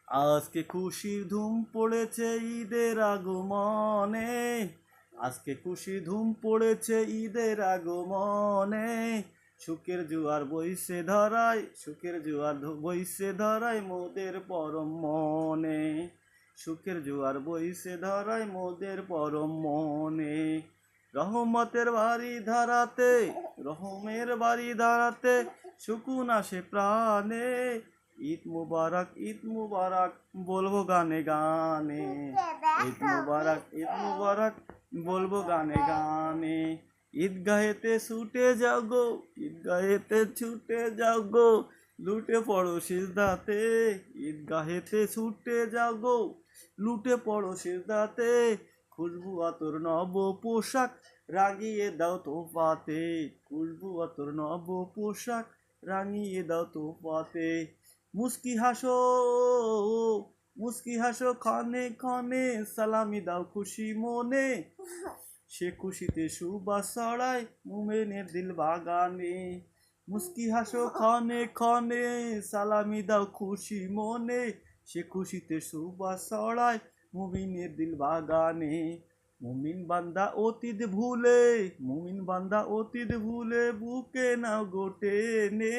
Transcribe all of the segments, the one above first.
আজকে খুশির ধুম পড়েছে ঈদের আগমনে, আজকে খুশির ধুম পড়েছে ঈদের আগমনে। সুখের জোয়ার বইছে ধরায়, সুখের জোয়ার বইছে ধরায় মোদের পরম মনে। সুখের জোয়ার বইছে ধরায় মোদের পরম মনে। রহমতের বাড়ি ধারাতে, রহমের বাড়ি ধারাতে সুকুন আসে প্রাণে। ঈদ মুবারক, ঈদ মুবারক বলবো গানে গানে। ঈদ মুবারক, ঈদ মুবারক বলবো গানে গানে। ঈদগাহেতে ছুটে যাও গো, ঈদগাহেতে ছুটে যাও গো, লুটে পড়ো সিজদাতে। ঈদগাহেতে ছুটে যাও গো, লুটে পড়ো সিজদাতে। খুশবু আতর নব পোশাক রাঙিয়ে দাও তোফাতে। খুশবু আতর নব পোশাক রাঙিয়ে দাও তোফাতে। মুস্কি হাসো, মুস্কি হাসো ক্ষণে ক্ষণে, সালামি দাও খুশি মনে। সে খুশিতে সুবাস ছড়ায় মুমিনের দিল বাগানে। মুস্কি হাসো ক্ষণে ক্ষণে, সালামি দাও খুশি মনে। সে খুশিতে সুবাস ছড়ায় মুমিনের দিল বাগানে। মুমিন বান্দা অতীত ভুলে, মুমিন বান্দা অতীত ভুলে বুকে নাও গোটে নে।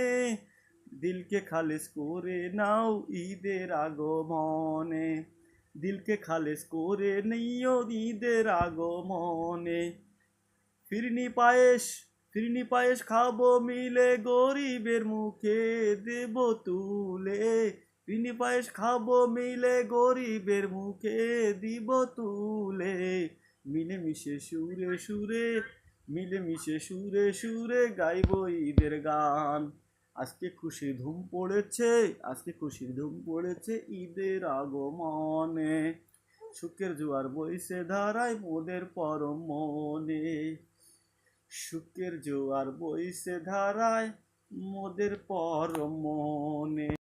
দিলকে খালিস করে নাও ঈদের আগমনে। দিলকে খালিস করে নিও ঈদের আগমনে। ফিরনি পায়েস, ফিরনি পায়েস খাবো মিলে গরিবের মুখে দেব তুলে। ফিরনি পায়েস খাবো মিলে গরিবের মুখে দিব তুলে। মিলেমিশে সুরে সুরে, মিলেমিশে সুরে সুরে গাইবো ঈদের গান। আজকে খুশি ধুম পড়েছে, আজকে খুশির ধুম পড়েছে ঈদের আগমনে। সুখের জোয়ার বইছে ধারায় মোদের পরম মনে। সুখের জোয়ার বইছে ধারায় মোদের পরম মনে।